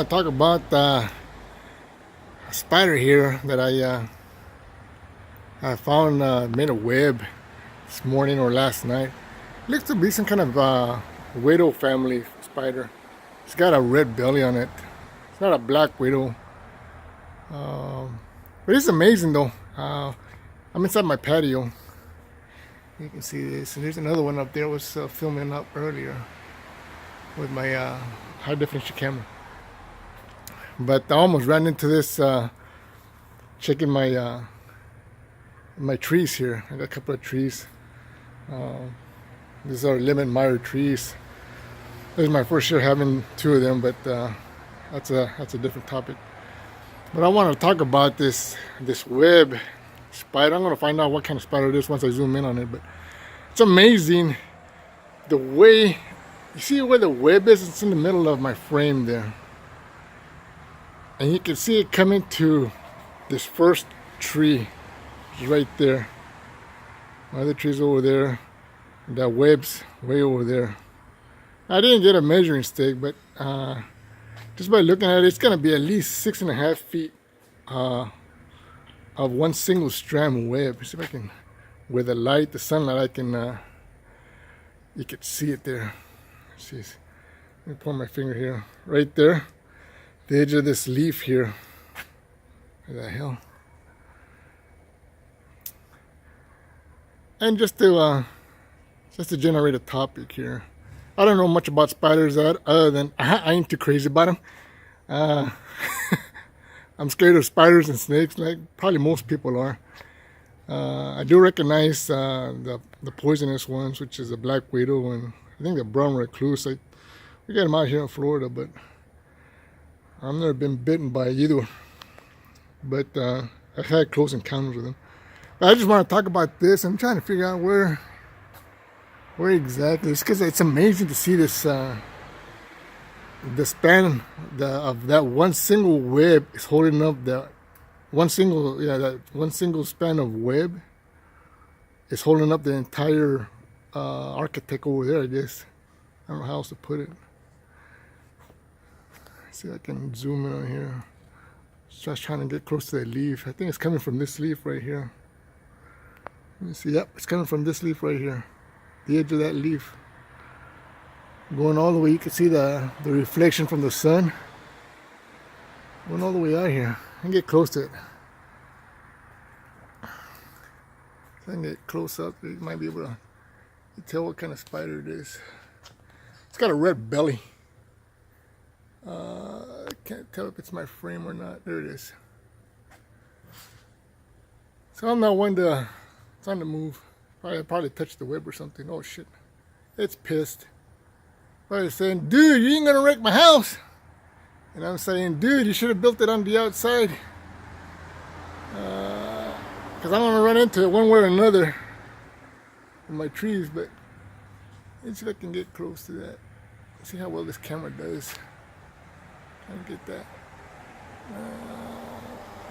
to talk about a spider here that I found made a web this morning or last night. Looks to be some kind of widow family spider. It's got a red belly on it. It's not a black widow, but it's amazing though. I'm inside my patio. You can see this, and there's another one up there. I was filming up earlier with my high definition camera. But I almost ran into this checking my my trees here. I got a couple of trees. These are lemon mire trees. This is my first year having two of them, but that's a different topic. But I want to talk about this web spider. I'm going to find out what kind of spider it is once I zoom in on it. But it's amazing the way you see where the web is. It's in the middle of my frame there. And you can see it coming to this first tree right there. My other tree's over there. That web's way over there. I didn't get a measuring stick, but just by looking at it, it's going to be at least 6.5 feet of one single strand web. See if I can, with the light, the sunlight, I can, you can see it there. Let's see. Let me point my finger here. Right there. The edge of this leaf here. What the hell? And just to generate a topic here. I don't know much about spiders other than I ain't too crazy about them. I'm scared of spiders and snakes, like probably most people are. I do recognize the poisonous ones, which is the black widow and I think the brown recluse. We get them out here in Florida, but I've never been bitten by either. But I've had close encounters with them. But I just want to talk about this. I'm trying to figure out where exactly. It's because it's amazing to see this. The span of that one single web is holding up that one single span of web is holding up the entire architect over there. I guess I don't know how else to put it. See if I can zoom in on here. Just trying to get close to that leaf. I think it's coming from this leaf right here. Let me see. Yep, it's coming from this leaf right here. The edge of that leaf. Going all the way, you can see the reflection from the sun. Going all the way out here. I can get close to it. If I can get close up, you might be able to tell what kind of spider it is. It's got a red belly. I can't tell if it's my frame or not. There it is. So I'm not one to. It's on the move. Probably touched the web or something. Oh shit! It's pissed. Probably saying, "Dude, you ain't gonna wreck my house." And I'm saying, "Dude, you should have built it on the outside." Because I'm gonna run into it one way or another in my trees. But let's see if I can get close to that. See how well this camera does. I can get that. I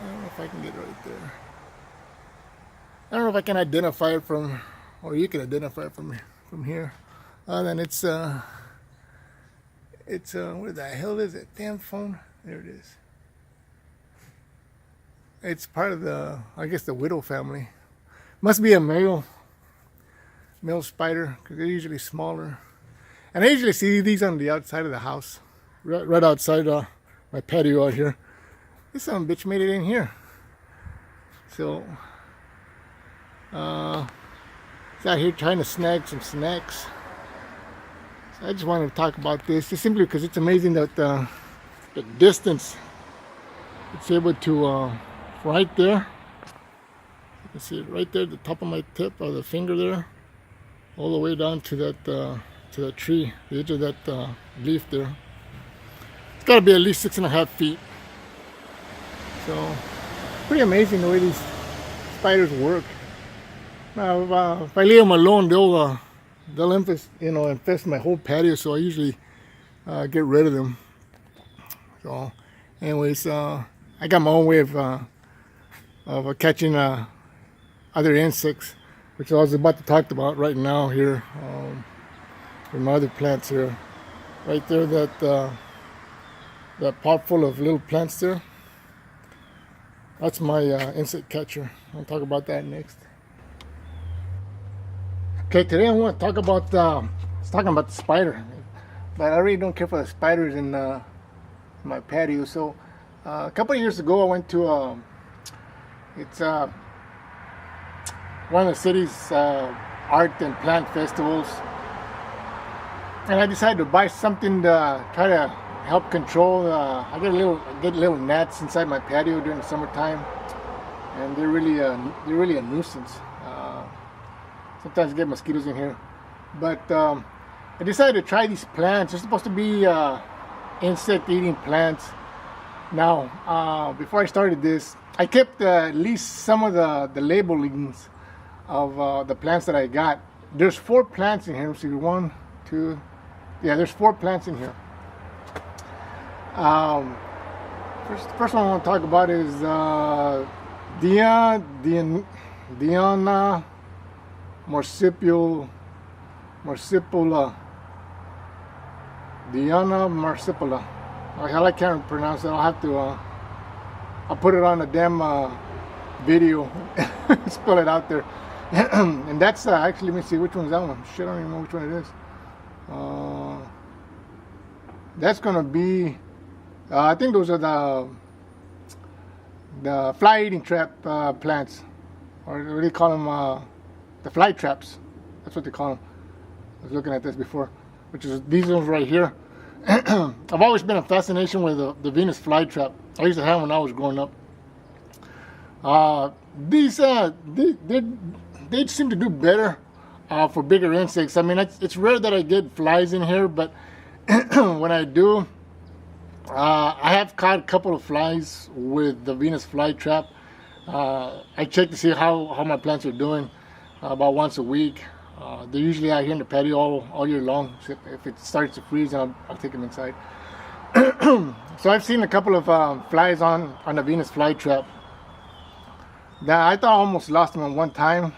don't know if I can get right there. I don't know if I can identify it from, or you can identify it from here. Then it's what the hell is it? Damn phone. There it is. It's part of the, I guess, the widow family. Must be a male spider because they're usually smaller. And I usually see these on the outside of the house. Right outside my patio out here. This son of a bitch made it in here. So, it's out here trying to snag some snacks. So I just wanted to talk about this just simply because it's amazing that the distance it's able to, right there. You can see it right there at the top of my tip of the finger there. All the way down to that tree, the edge of that leaf there. It's got to be at least 6.5 feet. So, pretty amazing the way these spiders work. Now, if I leave them alone, they'll infest my whole patio. So I usually get rid of them. So, anyways, I got my own way of catching other insects, which I was about to talk about right now here. With my other plants here, right there, that that pot full of little plants there. That's my insect catcher. I'll talk about that next. Okay, today I want to talk about talking about the spider, but I really don't care for the spiders in my patio. So a couple of years ago, I went to it's one of the city's art and plant festivals, and I decided to buy something to try to help control. I get little gnats inside my patio during the summertime, and they're really a nuisance. Sometimes I get mosquitoes in here, but I decided to try these plants. They're supposed to be insect-eating plants. Now, before I started this, I kept at least some of the labelings of the plants that I got. There's 4 plants in here. See, 1, 2, yeah. There's 4 plants in here. First one I want to talk about is Diana Marsipula. Diana Marsipula. Hell, I can't pronounce it. I'll have to. I'll put it on a damn video. Spell it out there. And that's actually. Let me see which one's that one. Shit, I don't even know which one it is. That's gonna be. I think those are the fly-eating trap plants, or what do they call them? The fly traps. That's what they call them. I was looking at this before, which is these ones right here. I've always been a fascination with the Venus flytrap. I used to have when I was growing up. These they seem to do better for bigger insects. I mean, it's rare that I get flies in here, but when I do, I have caught a couple of flies with the Venus flytrap. I check to see how my plants are doing about once a week. They're usually out here in the patio all year long. If it starts to freeze, I'll take them inside. So I've seen a couple of flies on the Venus flytrap. Now I thought I almost lost them at one time.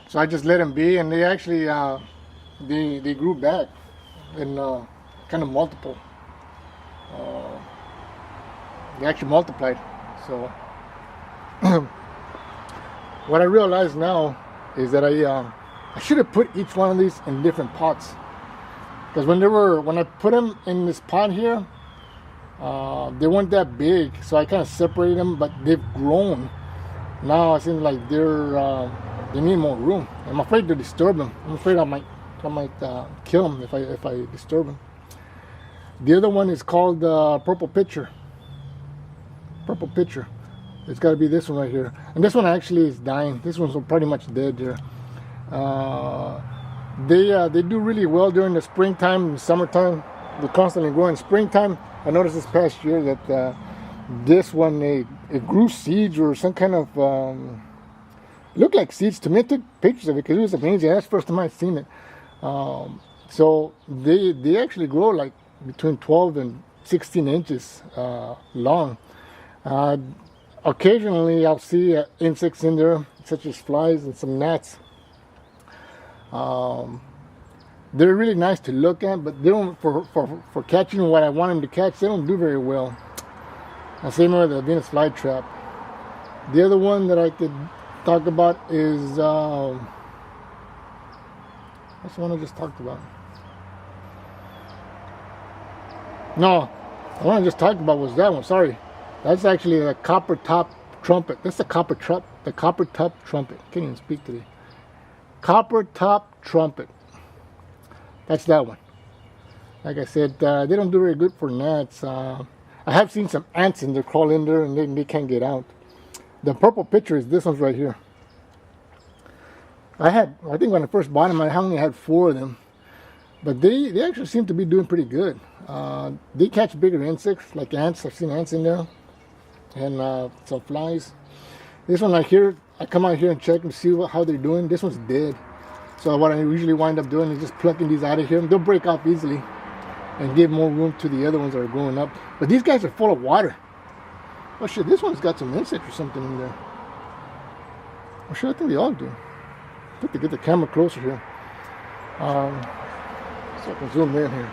So I just let them be, and they actually they grew back and kind of multiple. They actually multiplied. So what I realize now is that I should have put each one of these in different pots, because when I put them in this pot here, they weren't that big, so I kind of separated them, but they've grown. Now it seems like they need more room. I'm afraid to disturb them. I'm afraid I might kill them if I disturb them. The other one is called Purple Pitcher. Purple Pitcher. It's got to be this one right here. And this one actually is dying. This one's pretty much dead here. They do really well during the springtime and summertime. They're constantly growing. Springtime, I noticed this past year that this one it grew seeds or some kind of it looked like seeds to me. I took pictures of it because it was amazing. That's the first time I've seen it. So they actually grow like between 12 and 16 inches long. Occasionally I'll see insects in there, such as flies and some gnats. They're really nice to look at, but they don't for catching what I want them to catch. They don't do very well. Same with the Venus flytrap. The other one that I could talk about is that's the one I just talked about. No, the one I just talked about was that one. Sorry, that's actually a copper top trumpet. That's the copper top trumpet. Can't even speak today. Copper top trumpet. That's that one. Like I said, they don't do very good for gnats. I have seen some ants in there crawl in there and they can't get out. The Purple Pitcher is this one's right here. I think when I first bought them, I only had 4 of them, but they actually seem to be doing pretty good. They catch bigger insects like ants. I've seen ants in there, and some flies. This one right here, I come out here and check and see how they're doing. This one's dead. So what I usually wind up doing is just plucking these out of here. They'll break off easily and give more room to the other ones that are growing up. But these guys are full of water. Oh shit, this one's got some insect or something in there. Oh shit, I think they all do. I have to get the camera closer here. So I can zoom in here.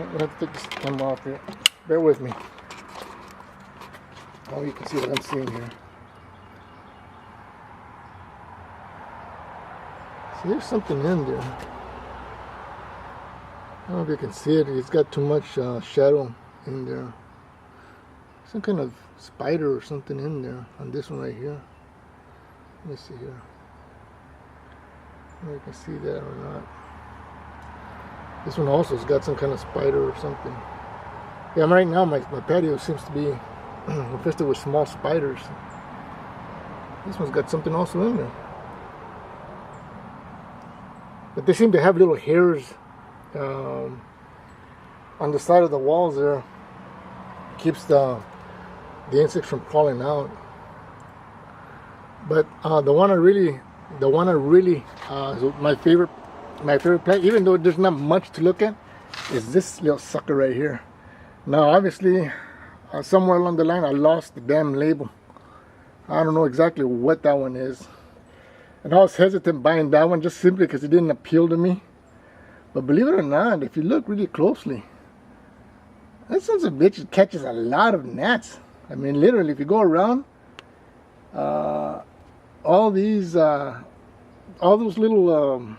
I'm gonna take this camera off here. Bear with me. Oh, you can see what I'm seeing here. See, there's something in there. I don't know if you can see it. It's got too much shadow in there. Some kind of spider or something in there on this one right here. Let me see here. I don't know if you can see that or not. This one also has got some kind of spider or something. Yeah, right now my patio seems to be infested with small spiders. This one's got something also in there. But they seem to have little hairs on the side of the walls there. Keeps the insects from crawling out. But the one I really is my favorite plant, even though there's not much to look at, is this little sucker right here. Now obviously somewhere along the line I lost the damn label. I don't know exactly what that one is, and I was hesitant buying that one just simply because it didn't appeal to me. But believe it or not, if you look really closely, that sons of a bitch catches a lot of gnats. I mean, literally, if you go around, all those little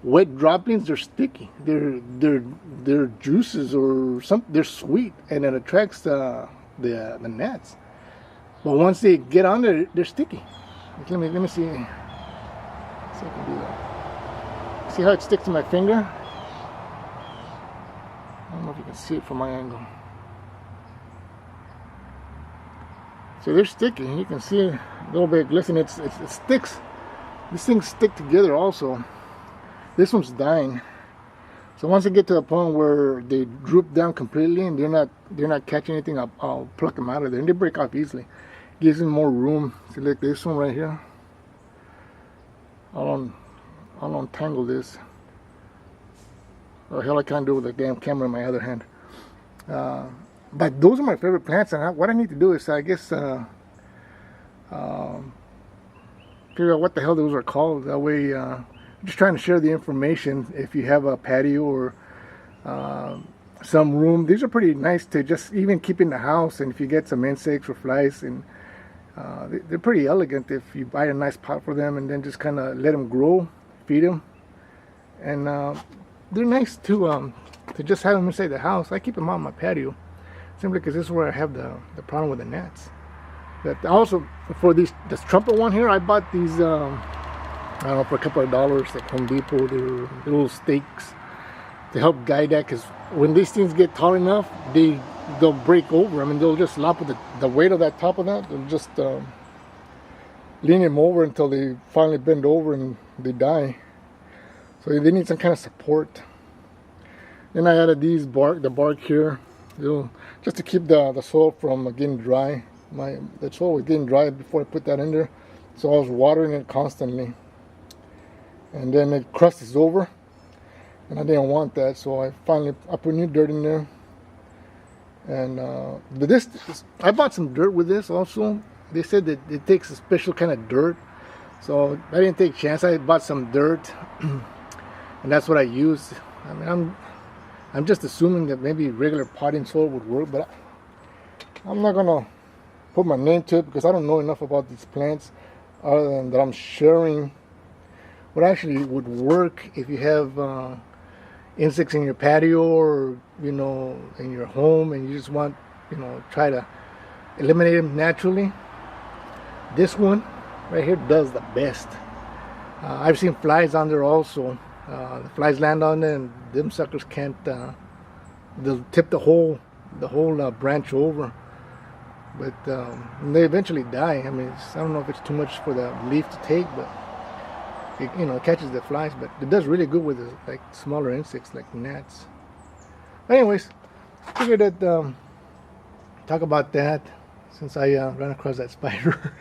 wet droplings, they're sticky. They're juices or something. They're sweet, and it attracts the gnats. But once they get on there, they're sticky. Let me see. See if I can do that. See how it sticks to my finger? I don't know if you can see it from my angle. So they're sticky. You can see a little bit glistening. It sticks. These things stick together also. This one's dying. So once they get to a point where they droop down completely and they're not catching anything, I'll pluck them out of there, and they break off easily. Gives them more room. See, like this one right here. I'll untangle this. Oh hell, I can't do it with the damn camera in my other hand. But those are my favorite plants, and what I need to do is, I guess, figure out what the hell those are called. That way, I'm just trying to share the information. If you have a patio or some room, these are pretty nice to just even keep in the house. And if you get some insects or flies, and they're pretty elegant if you buy a nice pot for them and then just kind of let them grow, feed them, and they're nice to just have them inside the house. I keep them on my patio simply because this is where I have the problem with the gnats. But also for this trumpet one here, I bought these I don't know, for a couple of dollars at Home Depot. They're little stakes to help guide that, because when these things get tall enough, they'll break over. I mean, they'll just lop with the weight of that top of that. They'll just lean them over until they finally bend over and they die. So they need some kind of support. Then I added the bark here, just to keep the soil from getting dry. The soil was getting dry before I put that in there, so I was watering it constantly. And then it crusts over, and I didn't want that, so I put new dirt in there. And I bought some dirt with this also. They said that it takes a special kind of dirt, so I didn't take a chance. I bought some dirt, and that's what I used. I mean, I'm just assuming that maybe regular potting soil would work, but I'm not gonna put my name to it because I don't know enough about these plants, other than that I'm sharing what actually would work if you have insects in your patio, or in your home, and you just want try to eliminate them naturally. This one right here does the best. I've seen flies on there also. The flies land on there, and them suckers can't. They'll tip the whole branch over, but they eventually die. I mean, I don't know if it's too much for the leaf to take, but it catches the flies. But it does really good with like smaller insects like gnats. Anyways, figured that talk about that since I ran across that spider.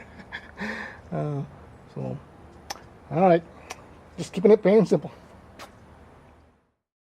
So, all right, just keeping it plain and simple.